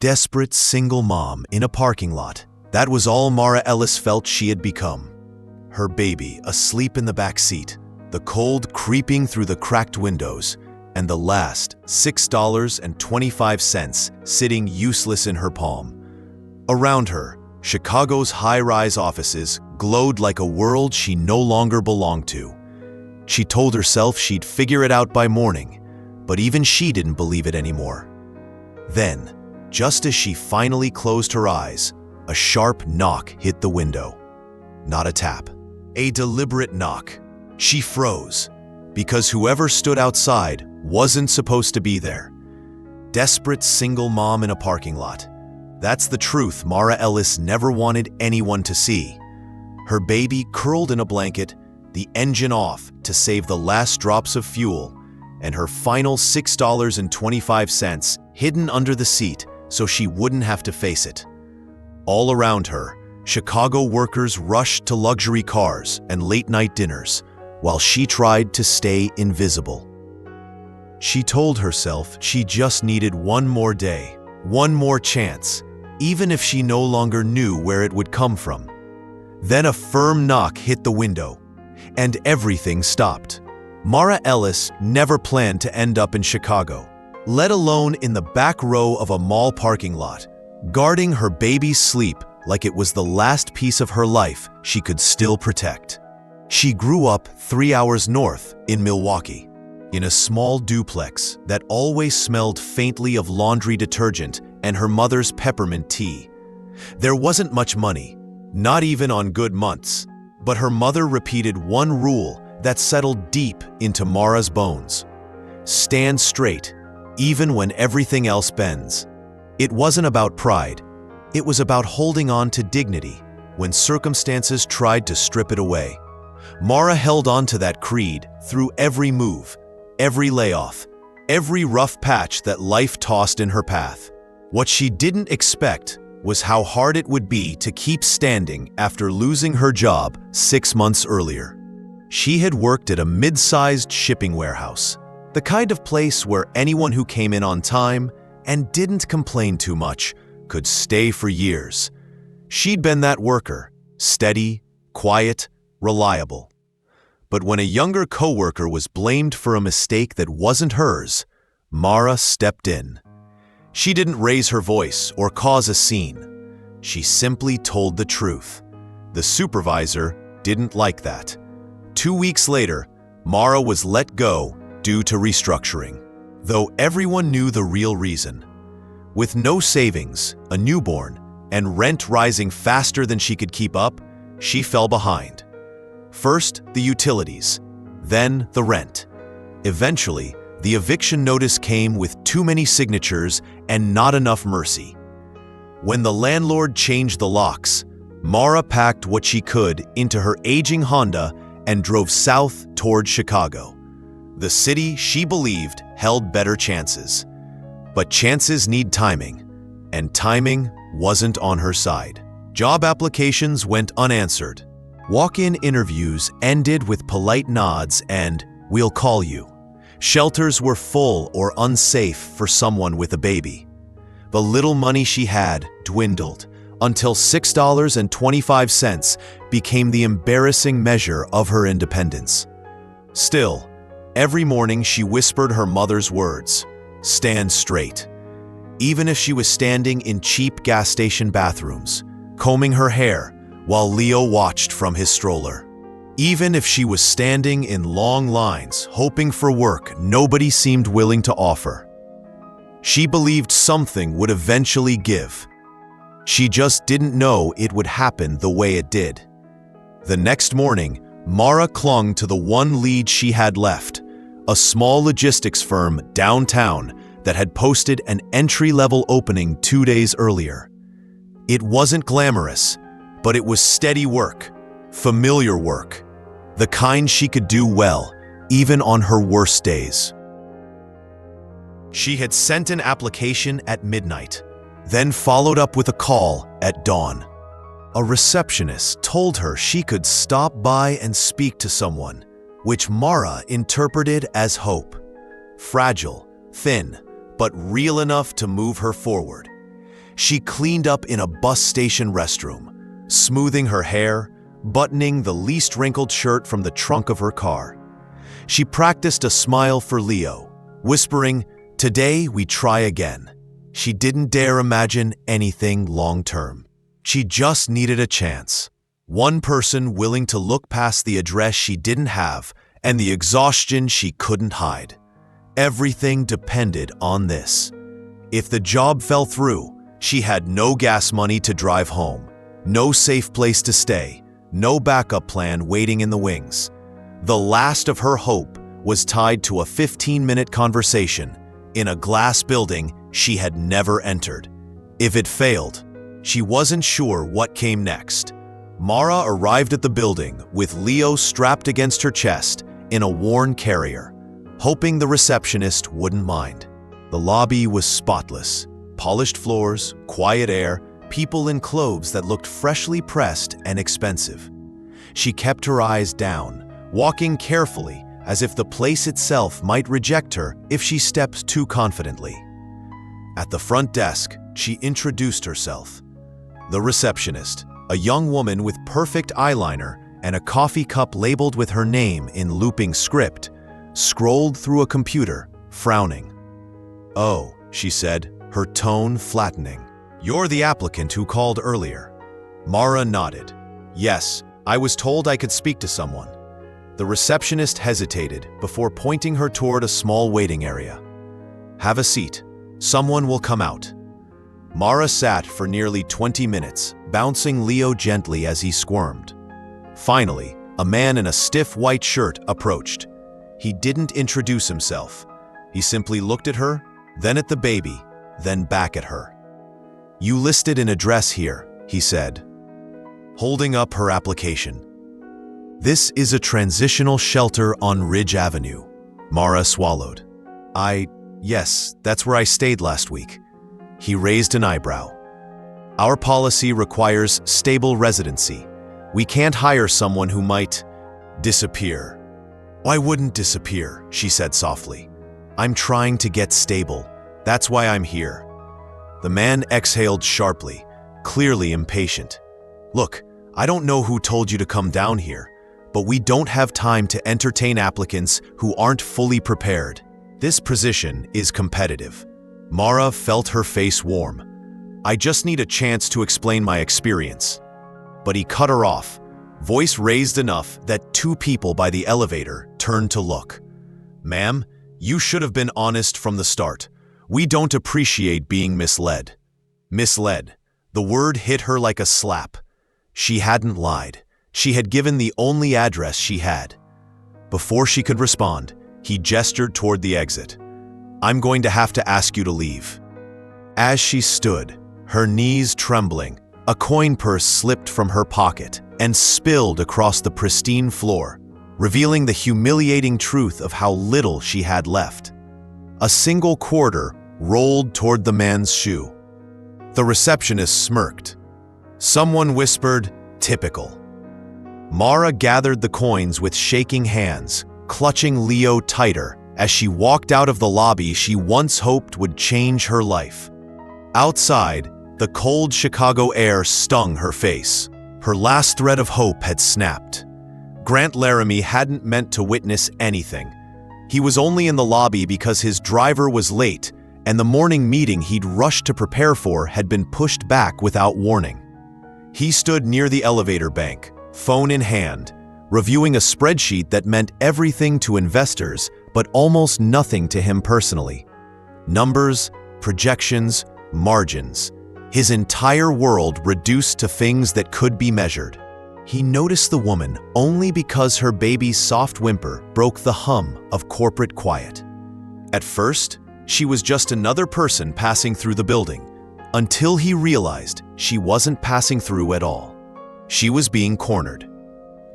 Desperate single mom in a parking lot. That was all Mara Ellis felt she had become. Her baby asleep in the back seat, the cold creeping through the cracked windows, and the last $6.25 sitting useless in her palm. Around her, Chicago's high-rise offices glowed like a world she no longer belonged to. She told herself she'd figure it out by morning, but even she didn't believe it anymore. Then, just as she finally closed her eyes, a sharp knock hit the window. Not a tap, a deliberate knock. She froze, because whoever stood outside wasn't supposed to be there. Desperate single mom in a parking lot. That's the truth Mara Ellis never wanted anyone to see. Her baby curled in a blanket, the engine off to save the last drops of fuel, and her final $6.25 hidden under the seat so she wouldn't have to face it. All around her, Chicago workers rushed to luxury cars and late-night dinners, while she tried to stay invisible. She told herself she just needed one more day, one more chance, even if she no longer knew where it would come from. Then a firm knock hit the window, and everything stopped. Mara Ellis never planned to end up in Chicago, let alone in the back row of a mall parking lot, guarding her baby's sleep like it was the last piece of her life she could still protect. She grew up 3 hours north in Milwaukee, in a small duplex that always smelled faintly of laundry detergent and her mother's peppermint tea. There wasn't much money, not even on good months, but her mother repeated one rule that settled deep into Mara's bones. Stand straight, even when everything else bends. It wasn't about pride. It was about holding on to dignity when circumstances tried to strip it away. Mara held on to that creed through every move, every layoff, every rough patch that life tossed in her path. What she didn't expect was how hard it would be to keep standing after losing her job 6 months earlier. She had worked at a mid-sized shipping warehouse, the kind of place where anyone who came in on time and didn't complain too much could stay for years. She'd been that worker, steady, quiet, reliable. But when a younger coworker was blamed for a mistake that wasn't hers, Mara stepped in. She didn't raise her voice or cause a scene. She simply told the truth. The supervisor didn't like that. 2 weeks later, Mara was let go due to restructuring, though everyone knew the real reason. With no savings, a newborn, and rent rising faster than she could keep up, she fell behind. First, the utilities, then the rent. Eventually, the eviction notice came with too many signatures and not enough mercy. When the landlord changed the locks, Mara packed what she could into her aging Honda and drove south toward Chicago, the city she believed held better chances. But chances need timing, and timing wasn't on her side. Job applications went unanswered. Walk-in interviews ended with polite nods and "we'll call you." Shelters were full or unsafe for someone with a baby. The little money she had dwindled until $6.25 became the embarrassing measure of her independence. Still, every morning she whispered her mother's words, "Stand straight." Even if she was standing in cheap gas station bathrooms, combing her hair while Leo watched from his stroller. Even if she was standing in long lines hoping for work nobody seemed willing to offer. She believed something would eventually give. She just didn't know it would happen the way it did. The next morning, Mara clung to the one lead she had left, a small logistics firm downtown that had posted an entry-level opening 2 days earlier. It wasn't glamorous, but it was steady work, familiar work, the kind she could do well, even on her worst days. She had sent an application at midnight, then followed up with a call at dawn. A receptionist told her she could stop by and speak to someone, which Mara interpreted as hope. Fragile, thin, but real enough to move her forward. She cleaned up in a bus station restroom, smoothing her hair, buttoning the least wrinkled shirt from the trunk of her car. She practiced a smile for Leo, whispering, "Today we try again." She didn't dare imagine anything long-term. She just needed a chance. One person willing to look past the address she didn't have and the exhaustion she couldn't hide. Everything depended on this. If the job fell through, she had no gas money to drive home, no safe place to stay, no backup plan waiting in the wings. The last of her hope was tied to a 15-minute conversation in a glass building she had never entered. If it failed, she wasn't sure what came next. Mara arrived at the building with Leo strapped against her chest in a worn carrier, hoping the receptionist wouldn't mind. The lobby was spotless. Polished floors, quiet air, people in clothes that looked freshly pressed and expensive. She kept her eyes down, walking carefully as if the place itself might reject her if she stepped too confidently. At the front desk, she introduced herself. The receptionist, a young woman with perfect eyeliner and a coffee cup labeled with her name in looping script, scrolled through a computer, frowning. "Oh," she said, her tone flattening. "You're the applicant who called earlier." Mara nodded. "Yes, I was told I could speak to someone." The receptionist hesitated before pointing her toward a small waiting area. "Have a seat. Someone will come out." Mara sat for nearly 20 minutes, bouncing Leo gently as he squirmed. Finally, a man in a stiff white shirt approached. He didn't introduce himself. He simply looked at her, then at the baby, then back at her. "You listed an address here," he said, holding up her application. "This is a transitional shelter on Ridge Avenue." Mara swallowed. Yes, that's where I stayed last week." He raised an eyebrow. "Our policy requires stable residency. We can't hire someone who might disappear." "I wouldn't disappear," she said softly. "I'm trying to get stable. That's why I'm here." The man exhaled sharply, clearly impatient. "Look, I don't know who told you to come down here, but we don't have time to entertain applicants who aren't fully prepared. This position is competitive." Mara felt her face warm. "I just need a chance to explain my experience." But he cut her off, voice raised enough that two people by the elevator turned to look. "Ma'am, you should have been honest from the start. We don't appreciate being misled." Misled. The word hit her like a slap. She hadn't lied. She had given the only address she had. Before she could respond, he gestured toward the exit. "I'm going to have to ask you to leave." As she stood, her knees trembling, a coin purse slipped from her pocket and spilled across the pristine floor, revealing the humiliating truth of how little she had left. A single quarter rolled toward the man's shoe. The receptionist smirked. Someone whispered, "Typical." Mara gathered the coins with shaking hands, clutching Leo tighter as she walked out of the lobby she once hoped would change her life. Outside, the cold Chicago air stung her face. Her last thread of hope had snapped. Grant Laramie hadn't meant to witness anything. He was only in the lobby because his driver was late, and the morning meeting he'd rushed to prepare for had been pushed back without warning. He stood near the elevator bank, phone in hand, reviewing a spreadsheet that meant everything to investors but almost nothing to him personally. Numbers, projections, margins. His entire world reduced to things that could be measured. He noticed the woman only because her baby's soft whimper broke the hum of corporate quiet. At first, she was just another person passing through the building, until he realized she wasn't passing through at all. She was being cornered.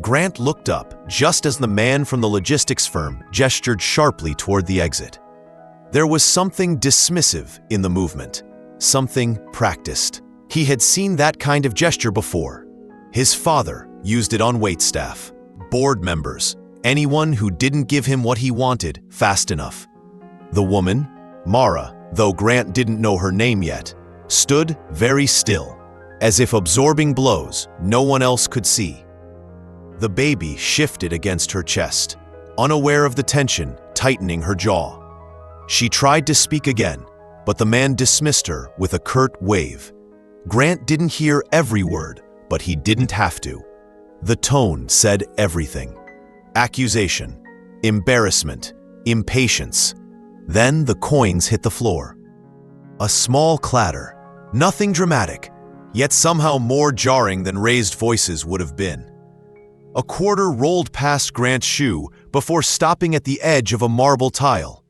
Grant looked up just as the man from the logistics firm gestured sharply toward the exit. There was something dismissive in the movement, something practiced. He had seen that kind of gesture before. His father used it on waitstaff, board members, anyone who didn't give him what he wanted fast enough. The woman, Mara, though Grant didn't know her name yet, stood very still, as if absorbing blows no one else could see. The baby shifted against her chest, unaware of the tension tightening her jaw. She tried to speak again, but the man dismissed her with a curt wave. Grant didn't hear every word, but he didn't have to. The tone said everything. Accusation, embarrassment, impatience. Then the coins hit the floor. A small clatter, nothing dramatic, yet somehow more jarring than raised voices would have been. A quarter rolled past Grant's shoe before stopping at the edge of a marble tile.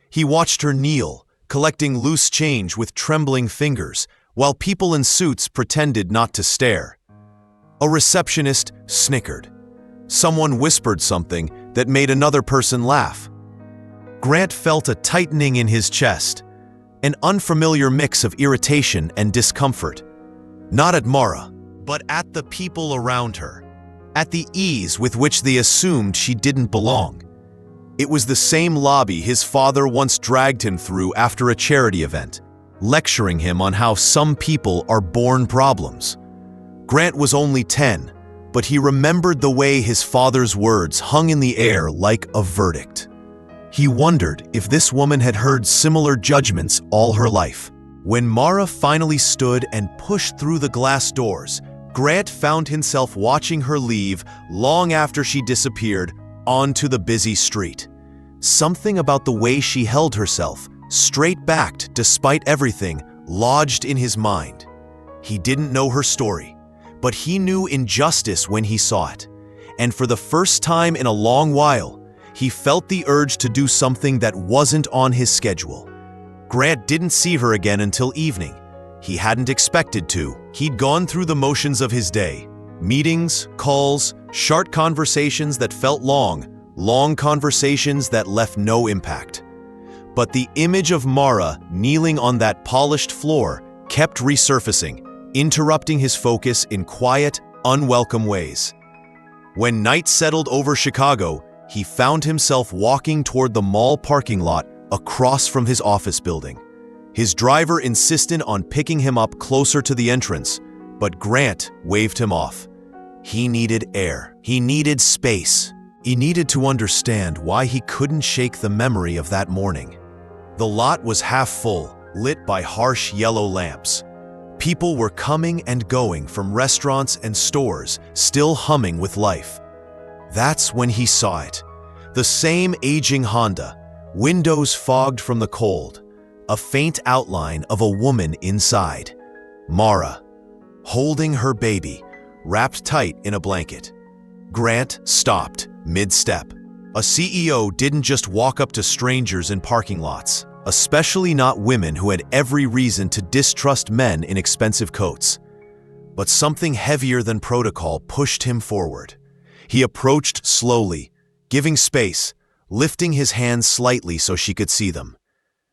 He watched her kneel, collecting loose change with trembling fingers, while people in suits pretended not to stare. A receptionist snickered. Someone whispered something that made another person laugh. Grant felt a tightening in his chest, an unfamiliar mix of irritation and discomfort. Not at Mara, but at the people around her, at the ease with which they assumed she didn't belong. It was the same lobby his father once dragged him through after a charity event, lecturing him on how some people are born problems. Grant was only 10, but he remembered the way his father's words hung in the air like a verdict. He wondered if this woman had heard similar judgments all her life. When Mara finally stood and pushed through the glass doors, Grant found himself watching her leave long after she disappeared onto the busy street. Something about the way she held herself, straight-backed despite everything, lodged in his mind. He didn't know her story, but he knew injustice when he saw it. And for the first time in a long while, he felt the urge to do something that wasn't on his schedule. Grant didn't see her again until evening. He hadn't expected to. He'd gone through the motions of his day. Meetings, calls, short conversations that felt long conversations that left no impact. But the image of Mara kneeling on that polished floor kept resurfacing, interrupting his focus in quiet, unwelcome ways. When night settled over Chicago, he found himself walking toward the mall parking lot across from his office building. His driver insisted on picking him up closer to the entrance, but Grant waved him off. He needed air. He needed space. He needed to understand why he couldn't shake the memory of that morning. The lot was half full, lit by harsh yellow lamps. People were coming and going from restaurants and stores, still humming with life. That's when he saw it. The same aging Honda, windows fogged from the cold, a faint outline of a woman inside. Mara, holding her baby, wrapped tight in a blanket. Grant stopped mid-step. A CEO didn't just walk up to strangers in parking lots, especially not women who had every reason to distrust men in expensive coats. But something heavier than protocol pushed him forward. He approached slowly, giving space, lifting his hands slightly so she could see them.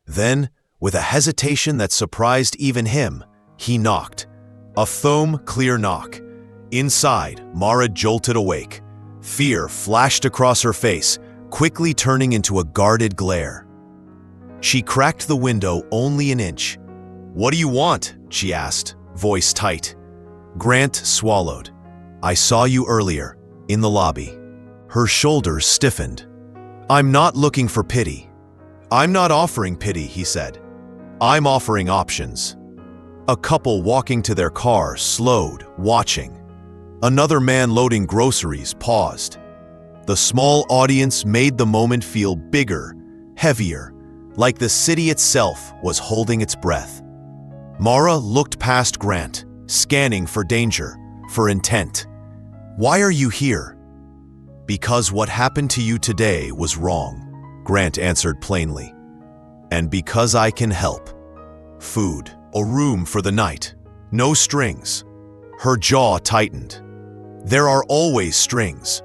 Then, with a hesitation that surprised even him, he knocked. A firm, clear knock. Inside, Mara jolted awake. Fear flashed across her face, quickly turning into a guarded glare. She cracked the window only an inch. "What do you want?" she asked, voice tight. Grant swallowed. "I saw you earlier, in the lobby." Her shoulders stiffened. "I'm not looking for pity." "I'm not offering pity," he said. "I'm offering options." A couple walking to their car slowed, watching. Another man loading groceries paused. The small audience made the moment feel bigger, heavier, like the city itself was holding its breath. Mara looked past Grant, scanning for danger, for intent. "Why are you here?" "Because what happened to you today was wrong," Grant answered plainly. "And because I can help. Food, a room for the night, no strings." Her jaw tightened. "There are always strings."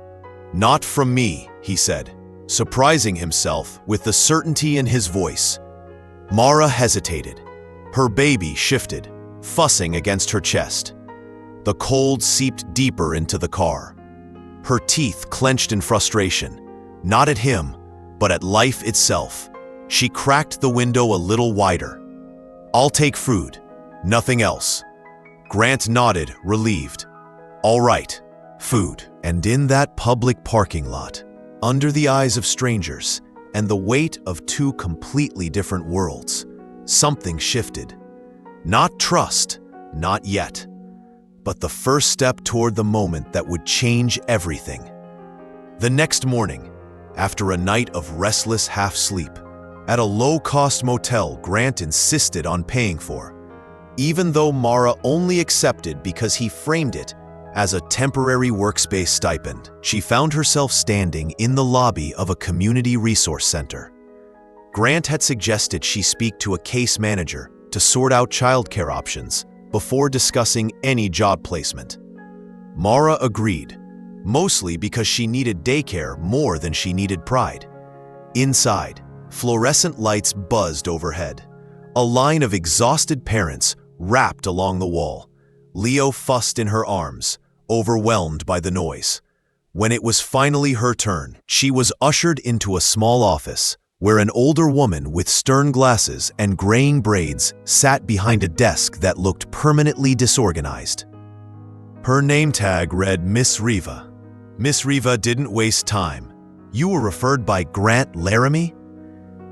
"Not from me," he said, surprising himself with the certainty in his voice. Mara hesitated. Her baby shifted, fussing against her chest. The cold seeped deeper into the car. Her teeth clenched in frustration, not at him, but at life itself. She cracked the window a little wider. "I'll take food. Nothing else. Grant nodded, relieved. All right, food. And in that public parking lot, under the eyes of strangers and the weight of two completely different worlds, something shifted. Not trust, not yet, but the first step toward the moment that would change everything. The next morning, after a night of restless half-sleep, at a low-cost motel Grant insisted on paying for, even though Mara only accepted because he framed it as a temporary workspace stipend, she found herself standing in the lobby of a community resource center. Grant had suggested she speak to a case manager to sort out childcare options before discussing any job placement. Mara agreed, mostly because she needed daycare more than she needed pride. Inside, fluorescent lights buzzed overhead. A line of exhausted parents wrapped along the wall. Leo fussed in her arms, overwhelmed by the noise. When it was finally her turn, she was ushered into a small office where an older woman with stern glasses and graying braids sat behind a desk that looked permanently disorganized. Her name tag read Miss Riva. Miss Riva didn't waste time. You were referred by Grant Laramie?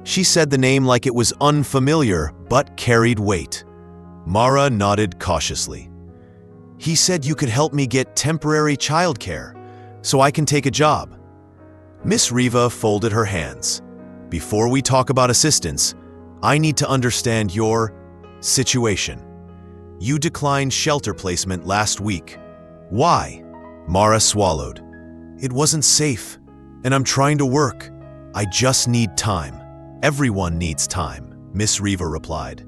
She said the name like it was unfamiliar but carried weight. Mara nodded cautiously. He said you could help me get temporary childcare so I can take a job. Miss Riva folded her hands. Before we talk about assistance, I need to understand your situation. You declined shelter placement last week. Why? Mara swallowed. It wasn't safe, and I'm trying to work. I just need time. Everyone needs time, Miss Riva replied.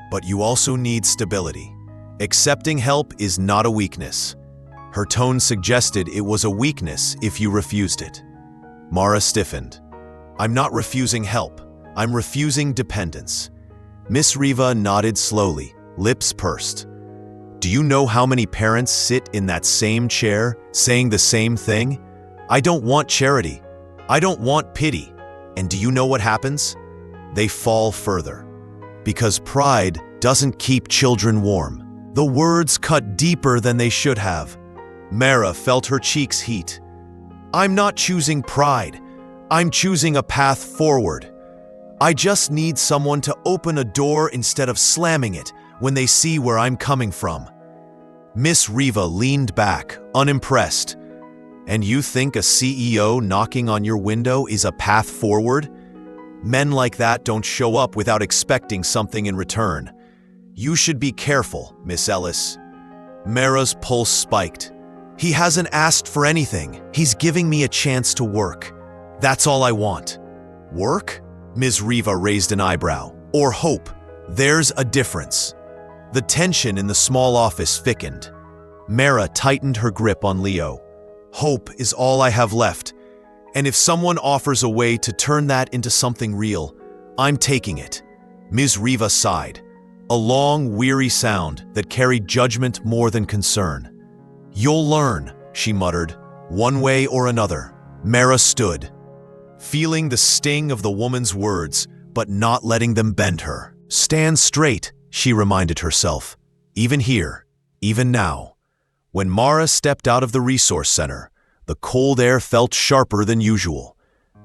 But you also need stability. Accepting help is not a weakness. Her tone suggested it was a weakness if you refused it. Mara stiffened. I'm not refusing help. I'm refusing dependence. Miss Riva nodded slowly, lips pursed. Do you know how many parents sit in that same chair saying the same thing? I don't want charity. I don't want pity. And do you know what happens? They fall further. Because pride doesn't keep children warm. The words cut deeper than they should have. Mara felt her cheeks heat. I'm not choosing pride. I'm choosing a path forward. I just need someone to open a door instead of slamming it when they see where I'm coming from. Miss Riva leaned back, unimpressed. And you think a CEO knocking on your window is a path forward? Men like that don't show up without expecting something in return. You should be careful, Miss Ellis. Mara's pulse spiked. He hasn't asked for anything. He's giving me a chance to work. That's all I want. Work? Ms. Riva raised an eyebrow. Or hope. There's a difference. The tension in the small office thickened. Mara tightened her grip on Leo. Hope is all I have left. And if someone offers a way to turn that into something real, I'm taking it. Ms. Riva sighed. A long, weary sound that carried judgment more than concern. You'll learn, she muttered, one way or another. Mara stood, feeling the sting of the woman's words, but not letting them bend her. Stand straight, she reminded herself. Even here, even now. When Mara stepped out of the resource center, the cold air felt sharper than usual.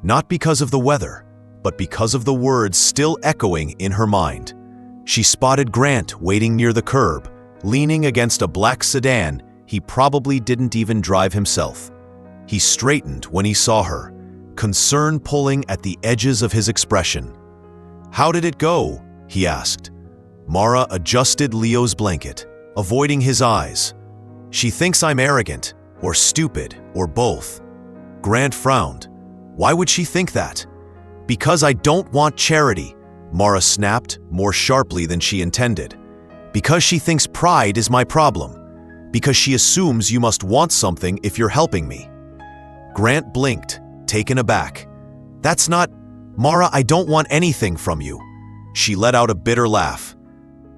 Not because of the weather, but because of the words still echoing in her mind. She spotted Grant waiting near the curb, leaning against a black sedan he probably didn't even drive himself. He straightened when he saw her, concern pulling at the edges of his expression. How did it go? He asked. Mara adjusted Leo's blanket, avoiding his eyes. She thinks I'm arrogant, or stupid, or both. Grant frowned. Why would she think that? Because I don't want charity, Mara snapped more sharply than she intended. Because she thinks pride is my problem. Because she assumes you must want something if you're helping me. Grant blinked, taken aback. That's not… Mara, I don't want anything from you. She let out a bitter laugh.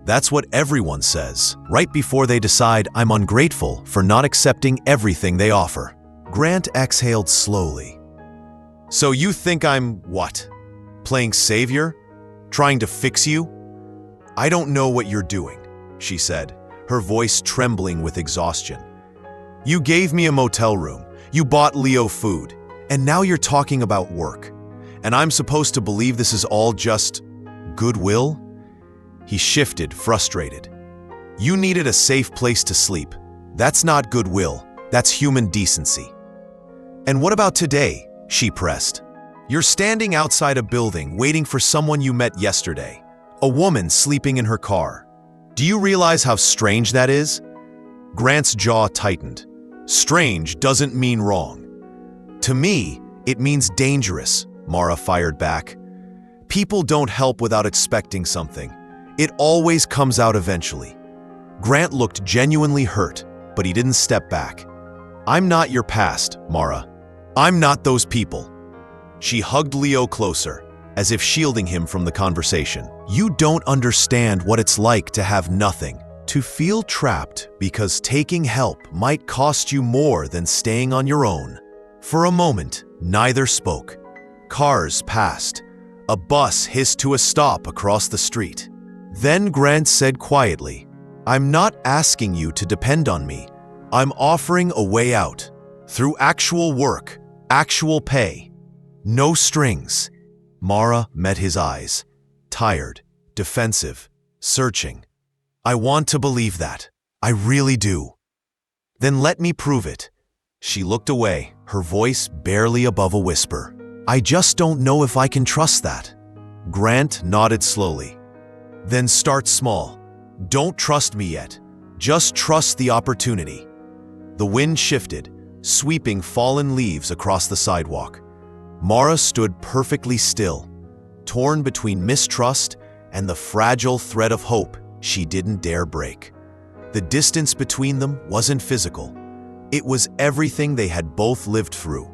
That's what everyone says, right before they decide I'm ungrateful for not accepting everything they offer. Grant exhaled slowly. So you think I'm what? Playing savior? Trying to fix you? I don't know what you're doing. she said, her voice trembling with exhaustion. You gave me a motel room, you bought Leo food, and now you're talking about work. And I'm supposed to believe this is all just goodwill? He shifted, frustrated. You needed a safe place to sleep. That's not goodwill, that's human decency. And what about today? She pressed. You're standing outside a building waiting for someone you met yesterday, a woman sleeping in her car. Do you realize how strange that is? Grant's jaw tightened. Strange doesn't mean wrong. To me, it means dangerous, Mara fired back. People don't help without expecting something. It always comes out eventually. Grant looked genuinely hurt, but he didn't step back. I'm not your past, Mara. I'm not those people. She hugged Leo closer, as if shielding him from the conversation. You don't understand what it's like to have nothing, to feel trapped because taking help might cost you more than staying on your own. For a moment, neither spoke. Cars passed. A bus hissed to a stop across the street. Then Grant said quietly, I'm not asking you to depend on me. I'm offering a way out. Through actual work, actual pay. No strings. Mara met his eyes. Tired, defensive, searching. I want to believe that. I really do. Then let me prove it. She looked away, her voice barely above a whisper. I just don't know if I can trust that. Grant nodded slowly. Then start small. Don't trust me yet. Just trust the opportunity. The wind shifted, sweeping fallen leaves across the sidewalk. Mara stood perfectly still, torn between mistrust and the fragile thread of hope she didn't dare break. The distance between them wasn't physical. It was everything they had both lived through,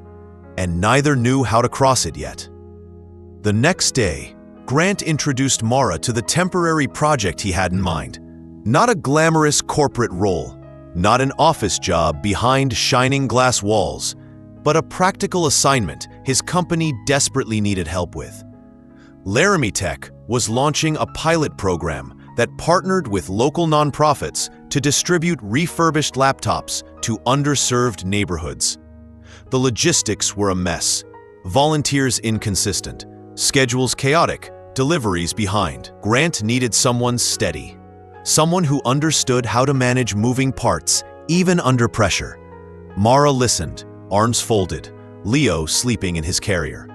and neither knew how to cross it yet. The next day, Grant introduced Mara to the temporary project he had in mind. Not a glamorous corporate role, not an office job behind shining glass walls, but a practical assignment his company desperately needed help with. Laramie Tech was launching a pilot program that partnered with local nonprofits to distribute refurbished laptops to underserved neighborhoods. The logistics were a mess, volunteers inconsistent, schedules chaotic, deliveries behind. Grant needed someone steady, someone who understood how to manage moving parts, even under pressure. Mara listened, arms folded, Leo sleeping in his carrier.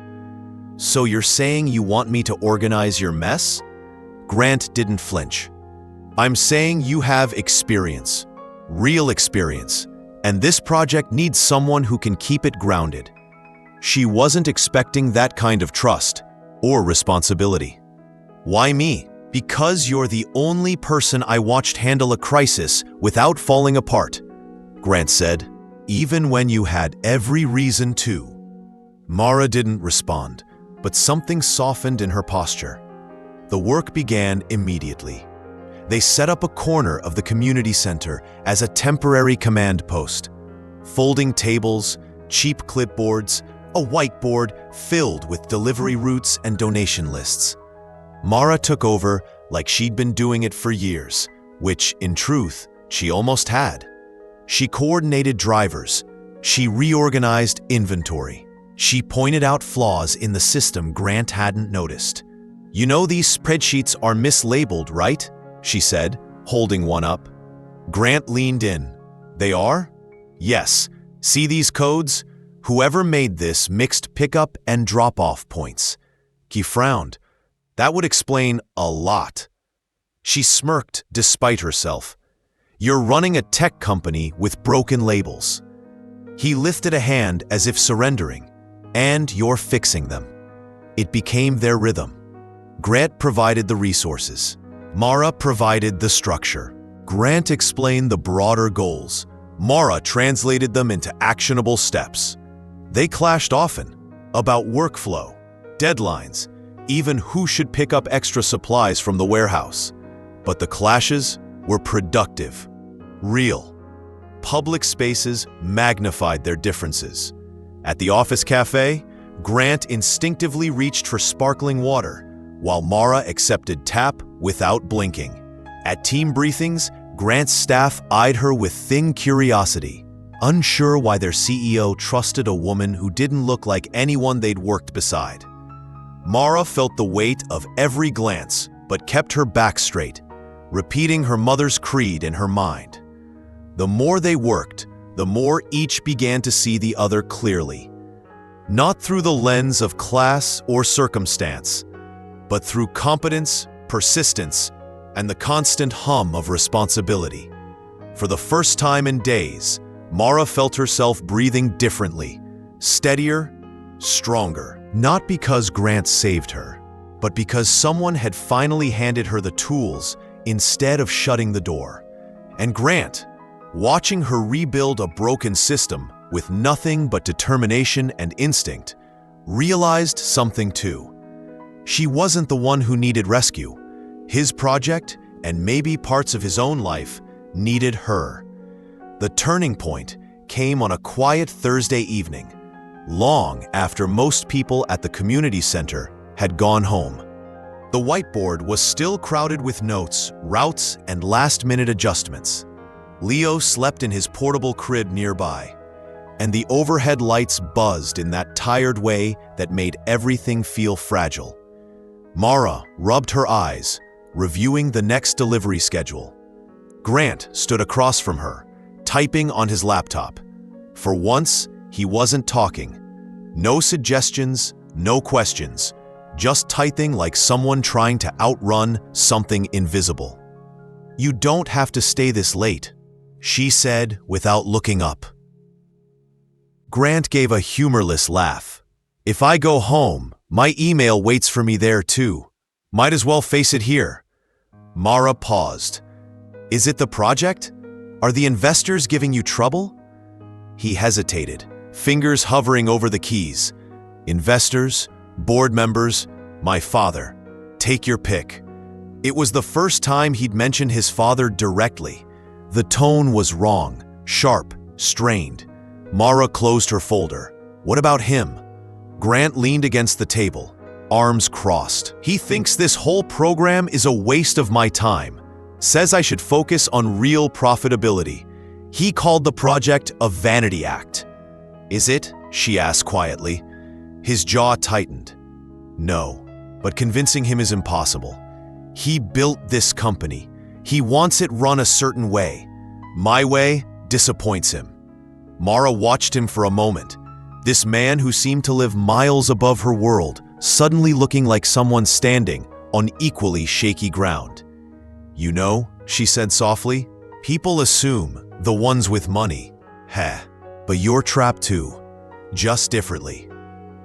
So you're saying you want me to organize your mess? Grant didn't flinch. I'm saying you have experience, real experience, and this project needs someone who can keep it grounded. She wasn't expecting that kind of trust or responsibility. Why me? Because you're the only person I watched handle a crisis without falling apart, Grant said, even when you had every reason to. Mara didn't respond, but something softened in her posture. The work began immediately. They set up a corner of the community center as a temporary command post. Folding tables, cheap clipboards, a whiteboard filled with delivery routes and donation lists. Mara took over like she'd been doing it for years, which, in truth, she almost had. She coordinated drivers. She reorganized inventory. She pointed out flaws in the system Grant hadn't noticed. You know these spreadsheets are mislabeled, right? She said, holding one up. Grant leaned in. They are? Yes. See these codes? Whoever made this mixed pickup and drop-off points. He frowned. That would explain a lot. She smirked despite herself. You're running a tech company with broken labels. He lifted a hand as if surrendering. And you're fixing them. It became their rhythm. Grant provided the resources. Mara provided the structure. Grant explained the broader goals. Mara translated them into actionable steps. They clashed often, about workflow, deadlines, even who should pick up extra supplies from the warehouse. But the clashes were productive, real. Public spaces magnified their differences. At the office cafe, Grant instinctively reached for sparkling water, while Mara accepted tap without blinking. At team briefings, Grant's staff eyed her with thin curiosity, unsure why their CEO trusted a woman who didn't look like anyone they'd worked beside. Mara felt the weight of every glance, but kept her back straight, repeating her mother's creed in her mind. The more they worked, the more each began to see the other clearly. Not through the lens of class or circumstance, but through competence, persistence, and the constant hum of responsibility. For the first time in days, Mara felt herself breathing differently, steadier, stronger. Not because Grant saved her, but because someone had finally handed her the tools instead of shutting the door. And Grant, watching her rebuild a broken system with nothing but determination and instinct, realized something too. She wasn't the one who needed rescue. His project, and maybe parts of his own life, needed her. The turning point came on a quiet Thursday evening, long after most people at the community center had gone home. The whiteboard was still crowded with notes, routes, and last-minute adjustments. Leo slept in his portable crib nearby, and the overhead lights buzzed in that tired way that made everything feel fragile. Mara rubbed her eyes, reviewing the next delivery schedule. Grant stood across from her, typing on his laptop. For once, he wasn't talking. No suggestions, no questions, just typing like someone trying to outrun something invisible. "You don't have to stay this late," she said without looking up. Grant gave a humorless laugh. "If I go home, my email waits for me there too. Might as well face it here." Mara paused. "Is it the project? Are the investors giving you trouble?" He hesitated, fingers hovering over the keys. "Investors, board members, my father. Take your pick." It was the first time he'd mentioned his father directly. The tone was wrong, sharp, strained. Mara closed her folder. "What about him?" Grant leaned against the table, arms crossed. "He thinks this whole program is a waste of my time. Says I should focus on real profitability. He called the project a vanity act." "Is it?" she asked quietly. His jaw tightened. "No, but convincing him is impossible. He built this company. He wants it run a certain way. My way disappoints him." Mara watched him for a moment. This man who seemed to live miles above her world, suddenly looking like someone standing on equally shaky ground. "You know," she said softly, "people assume the ones with money. Heh, but you're trapped too, just differently."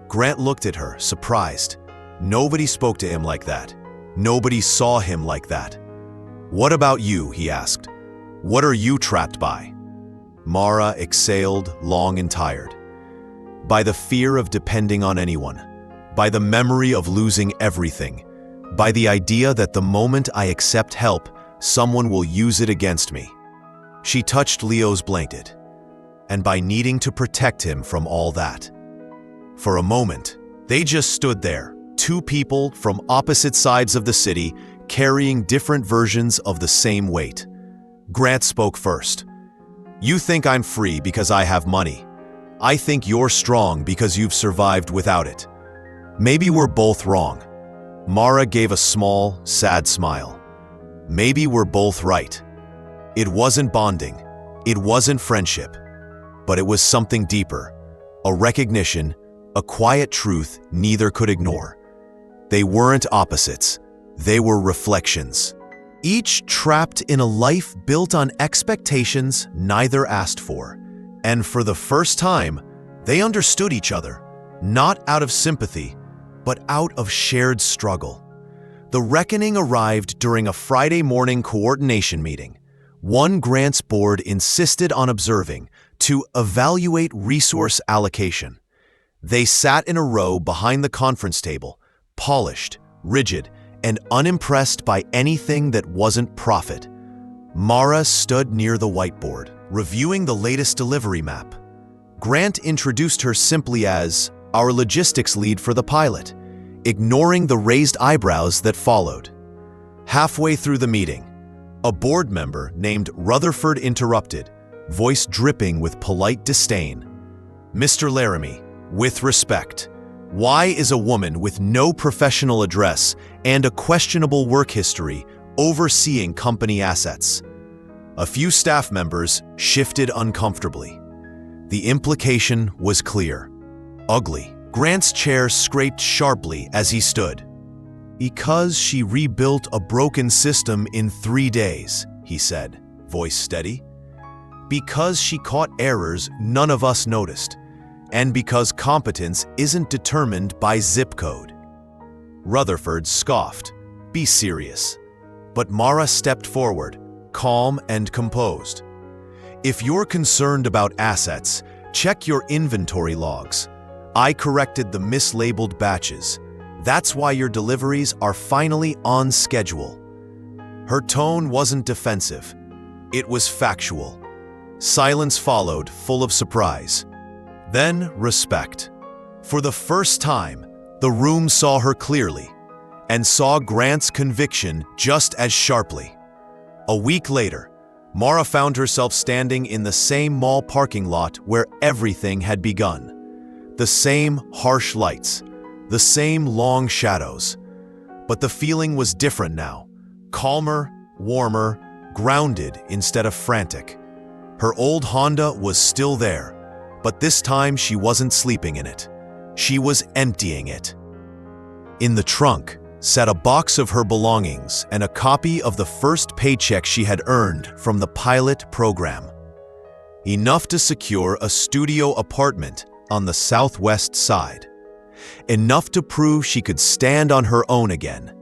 Grant looked at her, surprised. Nobody spoke to him like that. Nobody saw him like that. "What about you?" he asked. "What are you trapped by?" Mara exhaled, long and tired. "By the fear of depending on anyone. By the memory of losing everything. By the idea that the moment I accept help, someone will use it against me." She touched Leo's blanket. "And by needing to protect him from all that." For a moment, they just stood there, two people from opposite sides of the city, carrying different versions of the same weight. Grant spoke first. "You think I'm free because I have money. I think you're strong because you've survived without it. Maybe we're both wrong." Mara gave a small, sad smile. "Maybe we're both right." It wasn't bonding. It wasn't friendship. But it was something deeper. A recognition, a quiet truth neither could ignore. They weren't opposites. They were reflections. Each trapped in a life built on expectations neither asked for. And for the first time, they understood each other, not out of sympathy, but out of shared struggle. The reckoning arrived during a Friday morning coordination meeting. One Grant's board insisted on observing to evaluate resource allocation. They sat in a row behind the conference table, polished, rigid, and unimpressed by anything that wasn't profit. Mara stood near the whiteboard, reviewing the latest delivery map. Grant introduced her simply as our logistics lead for the pilot, ignoring the raised eyebrows that followed. Halfway through the meeting, A board member named Rutherford interrupted, voice dripping with polite disdain. "Mr. Laramie, with respect, why is a woman with no professional address and a questionable work history overseeing company assets?" A few staff members shifted uncomfortably. The implication was clear. Ugly. Grant's chair scraped sharply as he stood. "Because she rebuilt a broken system in 3 days," he said, voice steady. "Because she caught errors none of us noticed. And because competence isn't determined by zip code." Rutherford scoffed. "Be serious." But Mara stepped forward, calm and composed. "If you're concerned about assets, check your inventory logs. I corrected the mislabeled batches. That's why your deliveries are finally on schedule." Her tone wasn't defensive. It was factual. Silence followed, full of surprise. Then respect. For the first time, the room saw her clearly, and saw Grant's conviction just as sharply. A week later, Mara found herself standing in the same mall parking lot where everything had begun. The same harsh lights, the same long shadows. But the feeling was different now. Calmer, warmer, grounded instead of frantic. Her old Honda was still there, but this time she wasn't sleeping in it. She was emptying it. In the trunk sat a box of her belongings and a copy of the first paycheck she had earned from the pilot program. Enough to secure a studio apartment on the southwest side. Enough to prove she could stand on her own again.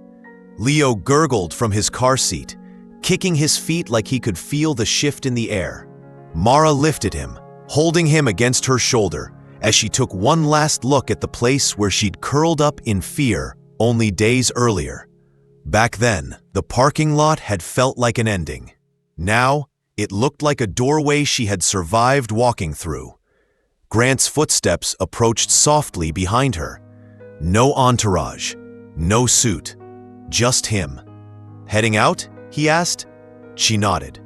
Leo gurgled from his car seat, kicking his feet like he could feel the shift in the air. Mara lifted him, holding him against her shoulder as she took one last look at the place where she'd curled up in fear only days earlier. Back then, the parking lot had felt like an ending. Now, it looked like a doorway she had survived walking through. Grant's footsteps approached softly behind her. No entourage, no suit, just him. "Heading out?" he asked. She nodded.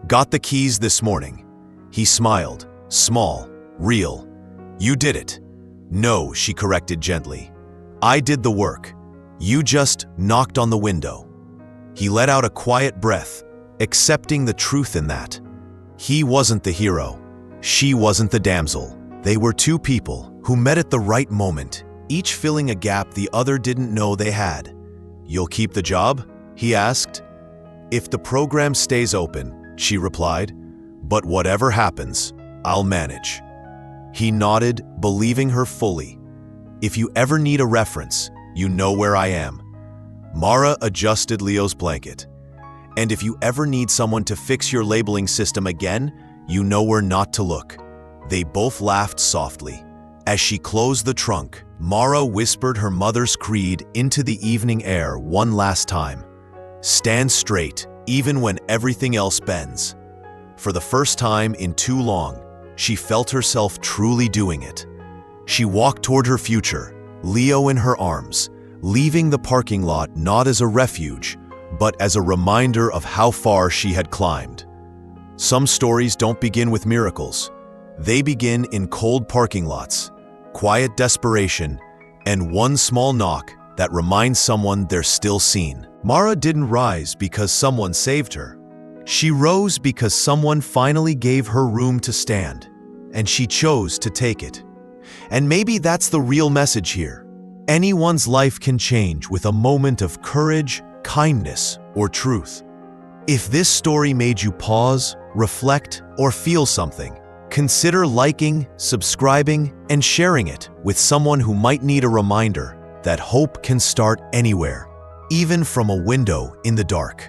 "Got the keys this morning." He smiled, small, real. "You did it." "No," she corrected gently. "I did the work. You just knocked on the window." He let out a quiet breath, accepting the truth in that. He wasn't the hero. She wasn't the damsel. They were two people who met at the right moment, each filling a gap the other didn't know they had. "You'll keep the job?" he asked. "If the program stays open," she replied. "But whatever happens, I'll manage." He nodded, believing her fully. "If you ever need a reference, you know where I am." Mara adjusted Leo's blanket. "And if you ever need someone to fix your labeling system again, you know where not to look." They both laughed softly. As she closed the trunk, Mara whispered her mother's creed into the evening air one last time. "Stand straight, even when everything else bends." For the first time in too long, she felt herself truly doing it. She walked toward her future, Leo in her arms, leaving the parking lot not as a refuge, but as a reminder of how far she had climbed. Some stories don't begin with miracles. They begin in cold parking lots, quiet desperation, and one small knock that reminds someone they're still seen. Mara didn't rise because someone saved her. She rose because someone finally gave her room to stand, and she chose to take it. And maybe that's the real message here. Anyone's life can change with a moment of courage, kindness, or truth. If this story made you pause, reflect, or feel something, consider liking, subscribing, and sharing it with someone who might need a reminder that hope can start anywhere, even from a window in the dark.